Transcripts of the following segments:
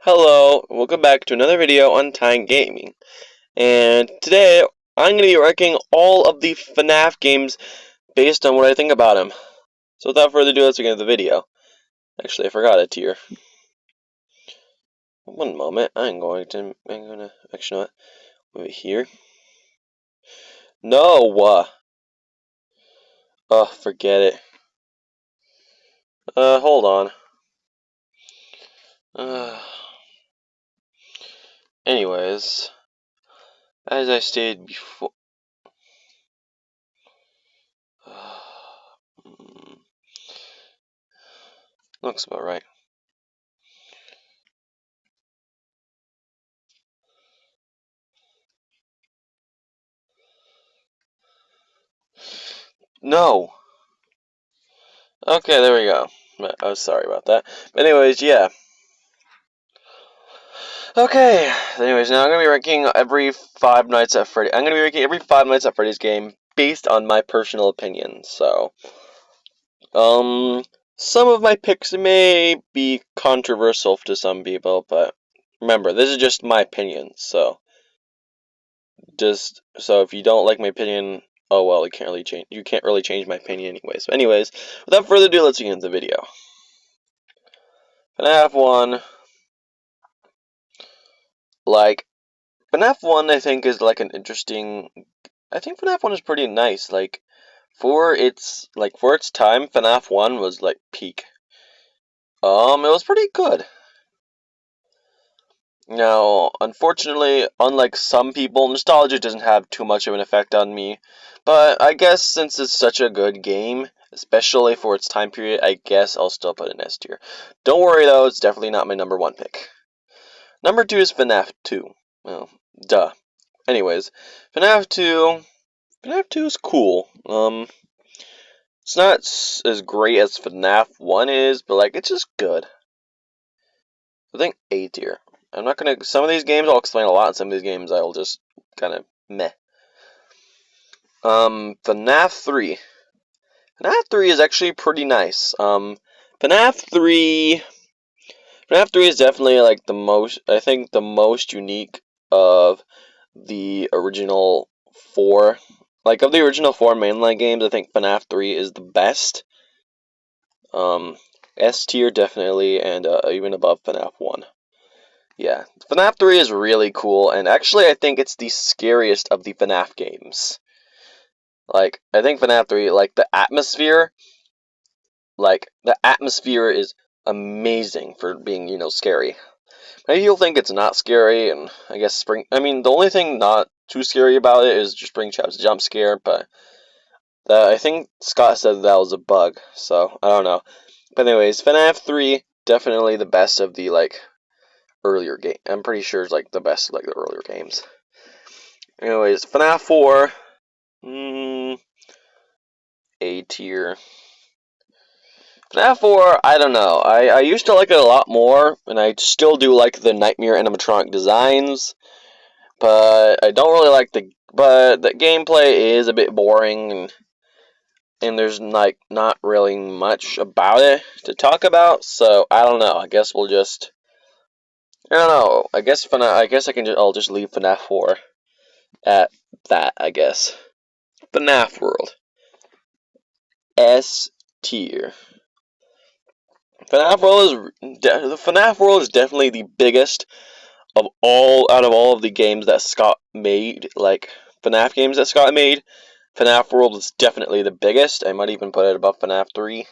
Hello, welcome back to another video on Time Gaming. And today, I'm going to be ranking all of the FNAF games based on what I think about them. So without further ado, let's begin with the video. Actually, I forgot a tier. One moment, actually, you know what? Move it here. No! Oh, forget it. Hold on. Anyways, as I stated before... looks about right. No! Okay, there we go. I was sorry about that. But anyways, yeah. Okay, anyways, now I'm going to be ranking every Five Nights at Freddy's. I'm going to be ranking every Five Nights at Freddy's game based on my personal opinion. So, some of my picks may be controversial to some people, but remember, this is just my opinion. So if you don't like my opinion, oh well, you can't really change my opinion anyways. But anyways, without further ado, let's begin the video. FNAF 1, FNAF 1, I think, is like an interesting. I think FNAF 1 is pretty nice. For its time, FNAF 1 was like peak. It was pretty good. Now, unfortunately, unlike some people, nostalgia doesn't have too much of an effect on me. But I guess since it's such a good game, especially for its time period, I guess I'll still put it in S tier. Don't worry though, it's definitely not my number 1 pick. Number 2 is FNAF 2. Well, duh. Anyways, FNAF 2. FNAF 2 is cool. It's not as great as FNAF 1 is, but it's just good. I think A tier. I'm not gonna. Some of these games I'll explain a lot, and some of these games I'll just kind of meh. FNAF 3. FNAF 3 is actually pretty nice. FNAF 3. FNAF 3 is definitely the most. I think the most unique of the original 4. Of the original 4 mainline games, I think FNAF 3 is the best. S tier definitely, and even above FNAF 1. Yeah, FNAF 3 is really cool, and actually I think it's the scariest of the FNAF games. I think FNAF 3, the atmosphere is amazing for being, scary. Maybe you'll think it's not scary, and I guess the only thing not too scary about it is just Springtrap's jump scare, but I think Scott said that was a bug, so I don't know. But anyways, FNAF 3, definitely the best of the, earlier game. I'm pretty sure it's, the best of, the earlier games. Anyways, FNAF 4, A tier. FNAF 4, I don't know. I used to like it a lot more, and I still do like the Nightmare animatronic designs, but I don't really like but the gameplay is a bit boring, and there's not really much about it to talk about, so I don't know. I guess we'll just I don't know. I guess I'll just leave FNAF 4 at that, I guess. FNAF World. S tier. The FNAF World is definitely the biggest out of all of the games that Scott made, FNAF games that Scott made. FNAF World is definitely the biggest. I might even put it above FNAF 3.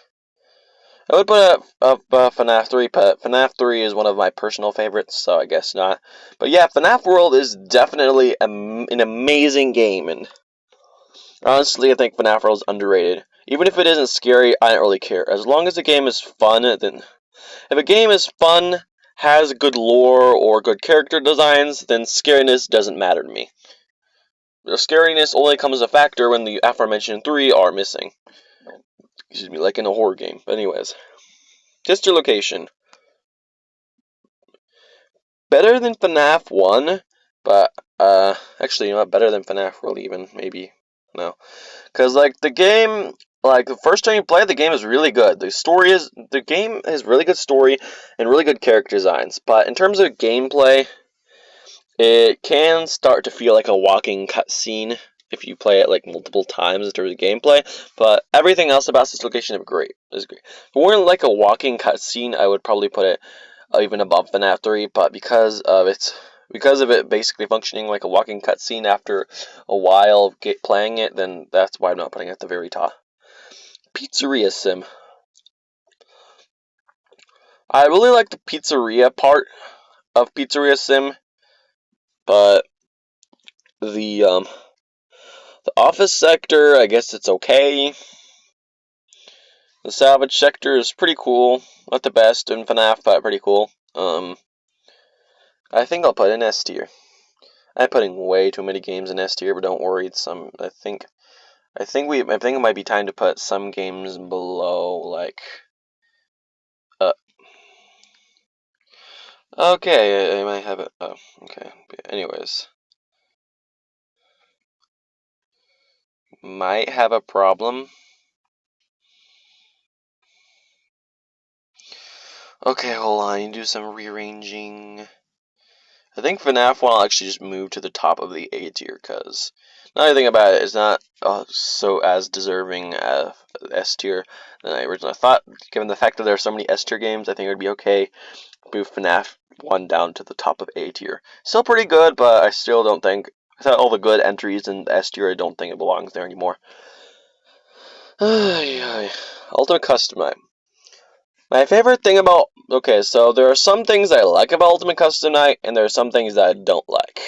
I would put it up FNAF 3, but FNAF 3 is one of my personal favorites, so I guess not. But yeah, FNAF World is definitely an amazing game, and honestly, I think FNAF World is underrated. Even if it isn't scary, I don't really care. As long as the game is fun, then if a game is fun, has good lore, or good character designs, then scariness doesn't matter to me. The scariness only comes a factor when the aforementioned 3 are missing. Excuse me, like in a horror game. But anyways. Sister location. Better than FNAF 1, but, actually, better than FNAF World even, maybe. No. Because, the game, like the first time you play the game is really good. The game has really good story and really good character designs. But in terms of gameplay, it can start to feel like a walking cutscene if you play it like multiple times in terms of gameplay. But everything else about this location is great. If it weren't like a walking cutscene, I would probably put it even above FNAF 3. But because of it basically functioning like a walking cutscene after a while of playing it, then that's why I'm not putting it at the very top. Pizzeria Sim. I really like the pizzeria part of Pizzeria Sim, but the office sector, I guess it's okay. The salvage sector is pretty cool. Not the best in FNAF, but pretty cool. I think I'll put it in S tier. I'm putting way too many games in S tier, but don't worry. I think it might be time to put some games below, like. Okay, I might have it. Oh, okay. Anyways, might have a problem. Okay, hold on. I need to do some rearranging. I think FNAF 1 will actually just move to the top of the A tier, because now I think about it, it's not so as deserving as S tier than I originally thought. Given the fact that there are so many S tier games, I think it would be okay to move FNAF 1 down to the top of A tier. Still pretty good, but I still don't think, without all the good entries in the S tier, I don't think it belongs there anymore. Ultimate Custom Night. My favorite thing about... Okay, so there are some things I like about Ultimate Custom Night, and there are some things that I don't like.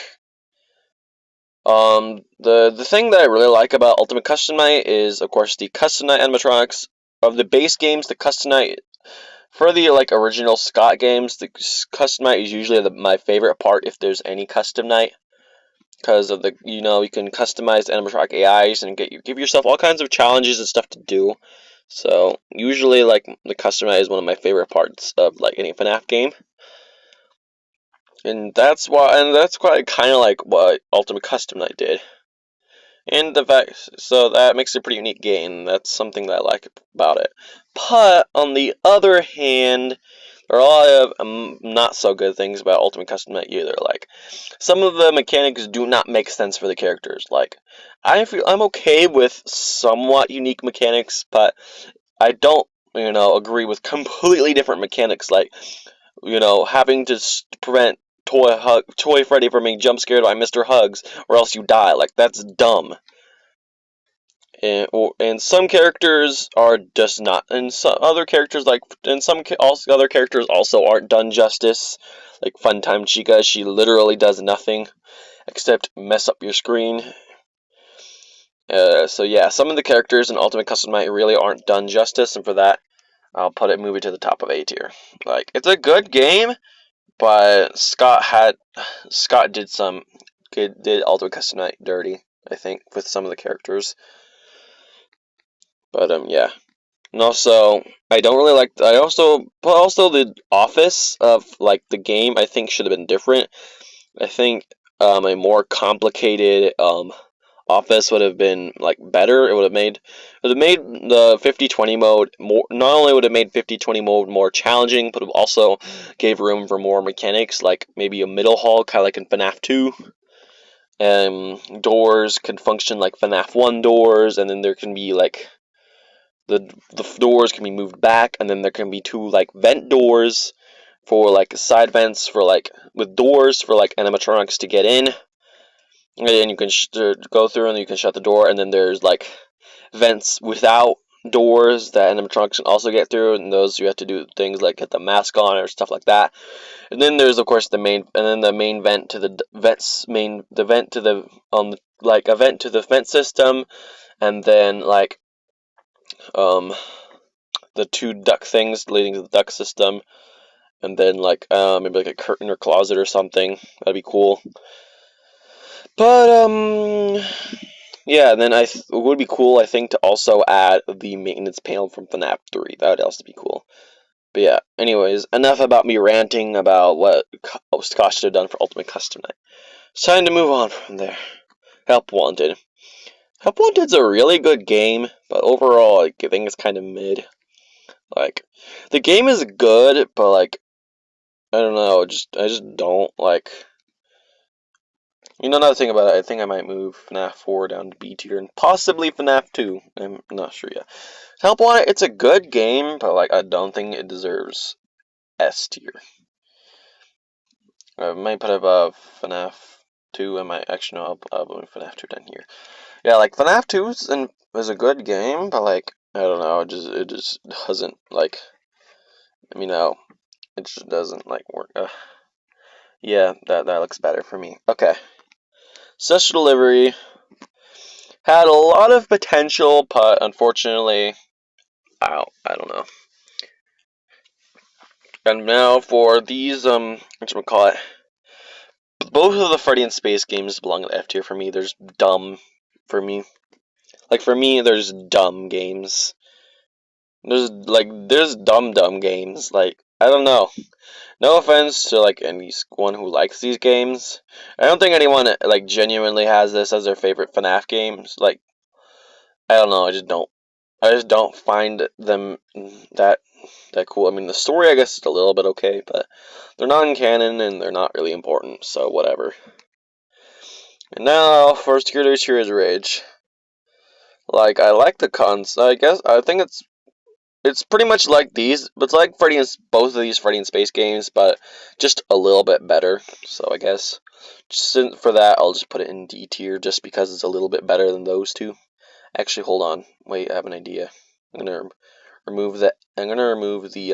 The thing that I really like about Ultimate Custom Night is, of course, the Custom Night animatronics. Of the base games, the Custom Night... For the, like, original Scott games, the Custom Night is usually my favorite part if there's any Custom Night. Because of the, you can customize animatronic AIs and give yourself all kinds of challenges and stuff to do. So, usually, like, the Custom Night is one of my favorite parts of, like, any FNAF game. And that's quite kind of like what Ultimate Custom Night did. And so that makes it a pretty unique game. That's something that I like about it. But, on the other hand, there are a lot of not so good things about Ultimate Custom Night either. Like, some of the mechanics do not make sense for the characters. Like, I'm okay with somewhat unique mechanics, but I don't, agree with completely different mechanics. Like, having to prevent Toy Freddy from being jump scared by Mr. Hugs, or else you die. Like, that's dumb. And some characters are just not, and some other characters other characters also aren't done justice. Like Funtime Chica, she literally does nothing except mess up your screen. So yeah, some of the characters in Ultimate Custom Night really aren't done justice, and for that, I'll move it to the top of A tier. Like, it's a good game, but Scott did Ultimate Custom Night dirty, I think, with some of the characters. But yeah. And also, I don't really like. Also the office of like the game, I think should have been different. I think a more complicated office would have been like better. It would have made the 50-20 mode more. Not only would have made 50-20 mode more challenging, but it also gave room for more mechanics, like maybe a middle hall, kind of like in FNAF 2. Doors can function like FNAF 1 doors, and then there can be like the doors can be moved back, and then there can be two like vent doors for like side vents for like with doors for like animatronics to get in, and you can go through and you can shut the door, and then there's like vents without doors that animatronics can also get through, and those you have to do things like get the mask on or stuff like that. And then there's of course the main vent to the vent to the like a vent to the vent system, and then like the two duct things leading to the duct system, and then like maybe like a curtain or closet or something. That'd be cool. But yeah, and then it would be cool, I think, to also add the maintenance panel from FNAF 3. That would also be cool. But yeah, anyways, enough about me ranting about what Scott should have done for Ultimate Custom Night. It's time to move on from there. Help wanted. Help Wanted's a really good game, but overall, like, I think it's kind of mid. Like, the game is good, but like, I don't know, I just don't like. You know, another thing about it, I think I might move FNAF 4 down to B tier and possibly FNAF 2. I'm not sure yet. Help Wanted, it's a good game, but like, I don't think it deserves S tier. I might put up FNAF 2. I might actually no, I'll move FNAF 2 down here. Yeah, like FNAF 2 is a good game, but like, I don't know, it just doesn't like. You know, it just doesn't like work. Yeah, that looks better for me. Okay. Special Delivery had a lot of potential, but unfortunately, I don't know. And now for these whatchamacallit, both of the Freddy and Space games belong in F tier for me. There's dumb for me. Like for me, there's dumb games. There's dumb games. Like I don't know. No offense to like anyone who likes these games. I don't think anyone like genuinely has this as their favorite FNAF games. Like I don't know. I just don't find them that cool. I mean, the story I guess is a little bit okay, but they're non-canon and they're not really important. So whatever. And now for Security Cheers Rage. Like I like the cons. I guess I think it's pretty much like these, but it's like both of these Freddy and Space games, but just a little bit better. So I guess just for that, I'll just put it in D tier, just because it's a little bit better than those two. Actually, hold on. Wait, I have an idea. I'm gonna remove that. I'm gonna remove the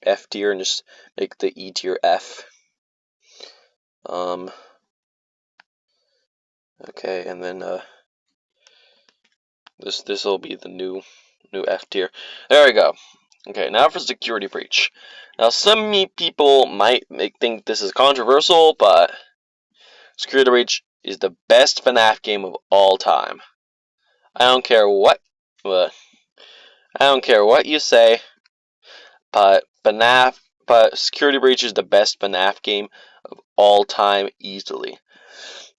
F tier and just make the E tier F. Okay, and then this will be the new F tier. There we go. Okay, now for Security Breach. Now, some people might think this is controversial, but Security Breach is the best FNAF game of all time. I don't care what you say, but Security Breach is the best FNAF game of all time easily.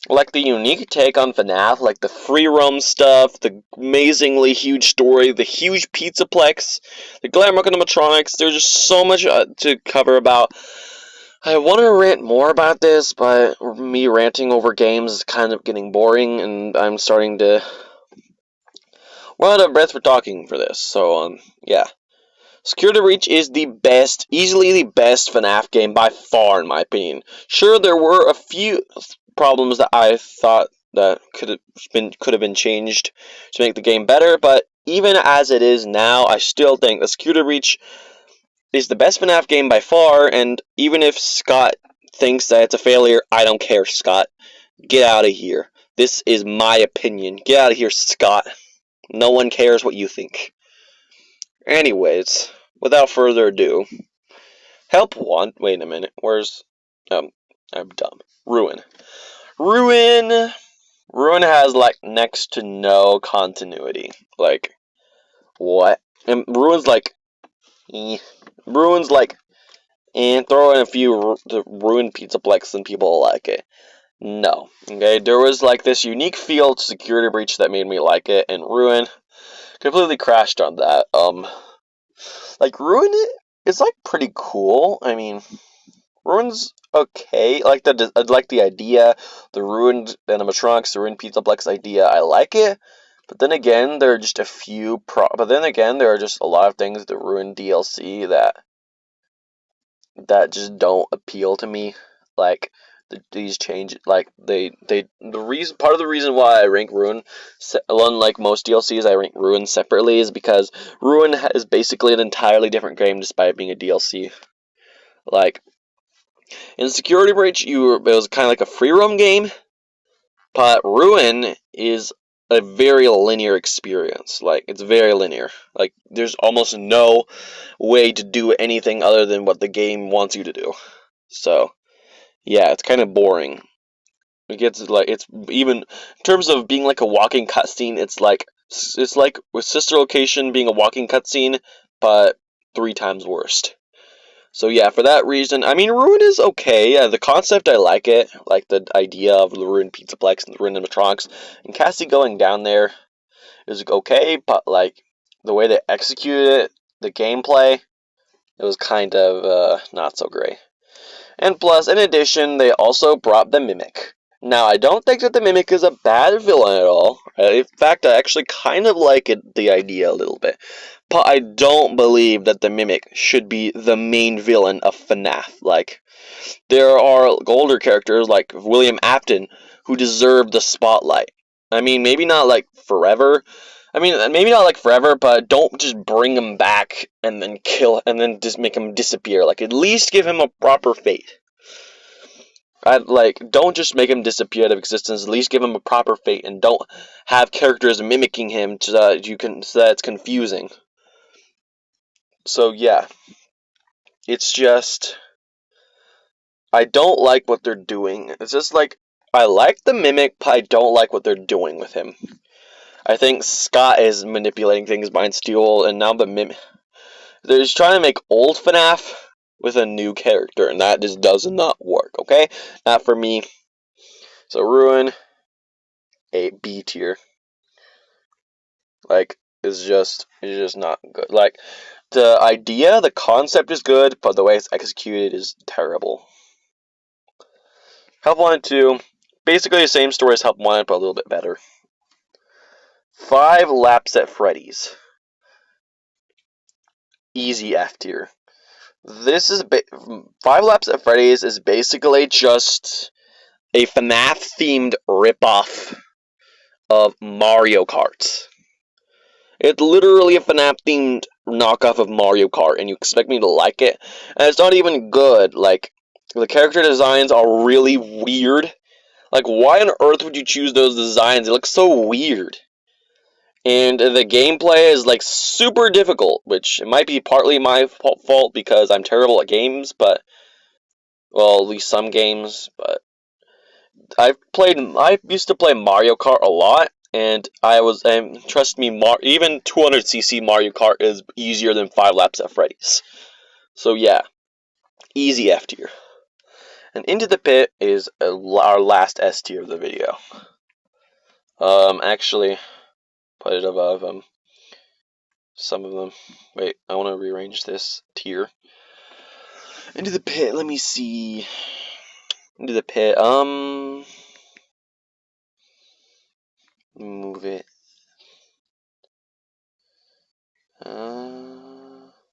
Like the unique take on FNAF, like the free roam stuff, the amazingly huge story, the huge pizzaplex, the glamour animatronics. There's just so much to cover about. I want to rant more about this, but me ranting over games is kind of getting boring, and I'm starting to run out of breath for talking for this. So yeah. Security Breach is the best, easily the best FNAF game by far, in my opinion. Sure, there were a few problems that I thought that could have been changed to make the game better, but even as it is now, I still think the Security Breach is the best FNAF game by far. And even if Scott thinks that it's a failure, I don't care, Scott. Get out of here. This is my opinion. Get out of here, Scott. No one cares what you think. Anyways, without further ado, wait a minute, I'm dumb. Ruin has, like, next to no continuity. Like, what? And Ruin's like, throw in a few Ruin Pizzaplex and people like it. No. Okay, there was, like, this unique feel to Security Breach that made me like it, and Ruin completely crashed on that. Like, Ruin is, like, pretty cool. I mean, Ruin's okay. I like the idea, the ruined animatronics, the ruined Pizzaplex idea. I like it, but then again, there are just a few But then again, there are just a lot of things the ruined DLC that just don't appeal to me. Like these changes, like part of the reason why I rank Ruin, unlike most DLCs, I rank Ruin separately, is because Ruin is basically an entirely different game despite being a DLC. Like, in Security Breach, it was kind of like a free roam game, but Ruin is a very linear experience. Like, it's very linear. Like, there's almost no way to do anything other than what the game wants you to do. So, yeah, it's kind of boring. It's even in terms of being like a walking cutscene. It's like with Sister Location being a walking cutscene, but 3 times worse. So yeah, for that reason, I mean, Ruin is okay. Yeah, the concept, I like it. Like the idea of the Ruined Pizzaplex and the Ruined animatronics. And Cassie going down there, is okay, but like the way they executed it, the gameplay, it was kind of not so great. And plus, in addition, they also brought the Mimic. Now, I don't think that the Mimic is a bad villain at all. In fact, I actually kind of like the idea a little bit. But I don't believe that the Mimic should be the main villain of FNAF. Like, there are older characters like William Afton who deserve the spotlight. I mean, maybe not like forever. I mean, maybe not like forever, but don't just bring him back and then and then just make him disappear. Like, at least give him a proper fate. Don't just make him disappear out of existence. At least give him a proper fate, and don't have characters mimicking him so that it's confusing. So yeah, it's just I don't like what they're doing. It's just like I like the Mimic, but I don't like what they're doing with him. I think Scott is manipulating things behind steel, and now the Mimic. They're just trying to make old FNAF with a new character, and that just does not work. Okay, not for me. So Ruin, a B tier. Like, it's just not good. Like, the idea, the concept is good, but the way it's executed is terrible. Help Wanted 2, basically the same story as Help Wanted, but a little bit better. 5 Laps at Freddy's. Easy F tier. This is 5 Laps at Freddy's is basically just a FNAF themed ripoff of Mario Kart. It's literally a FNAF themed knockoff of Mario Kart, and you expect me to like it? And it's not even good. Like, the character designs are really weird. Like, why on earth would you choose those designs? It looks so weird. And the gameplay is like super difficult, which it might be partly my fault because I'm terrible at games, but well, at least some games. But I used to play Mario Kart a lot, and trust me, even 200cc Mario Kart is easier than 5 Laps at Freddy's. So yeah, easy F tier. And Into the Pit is our last S tier of the video. Actually, put it above some of them. Wait, I want to rearrange this tier. Into the Pit. Let me see. Into the Pit. Move it.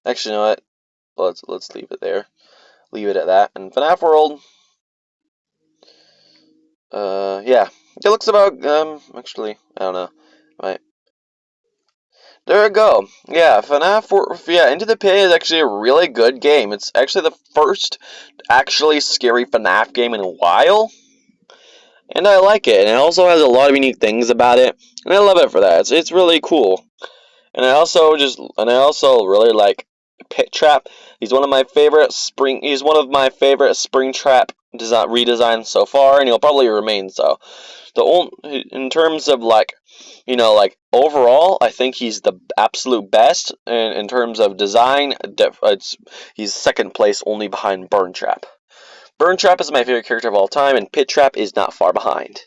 Actually, you know what? Let's leave it there. Leave it at that. And FNAF World. Yeah. It looks about. Actually, I don't know. Right. There we go. Yeah, Into the Pit is actually a really good game. It's actually the first actually scary FNAF game in a while. And I like it. And it also has a lot of unique things about it. And I love it for that. It's really cool. And I also really like Pit Trap. He's one of my favorite Springtrap redesigns so far, and he'll probably remain so. In terms of like overall, I think he's the absolute best in terms of design. He's second place only behind Burn Trap. Burn Trap is my favorite character of all time, and Pit Trap is not far behind.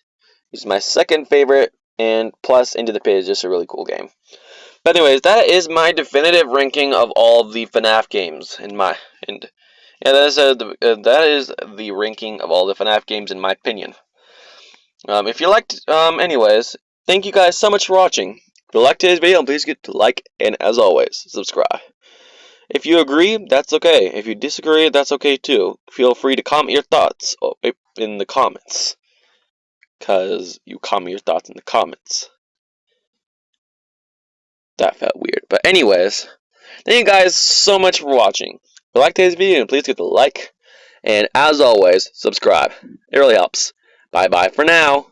He's my second favorite, and plus Into the Pit is just a really cool game. But anyways, that is my definitive ranking of all of the FNAF games that is the ranking of all the FNAF games in my opinion. If you liked, anyways, thank you guys so much for watching. If you liked today's video, please get to like, and as always, subscribe. If you agree, that's okay. If you disagree, that's okay too. Feel free to comment your thoughts in the comments. Because you comment your thoughts in the comments. That felt weird. But anyways, thank you guys so much for watching. If you liked today's video, please get the like. And as always, subscribe. It really helps. Bye-bye for now.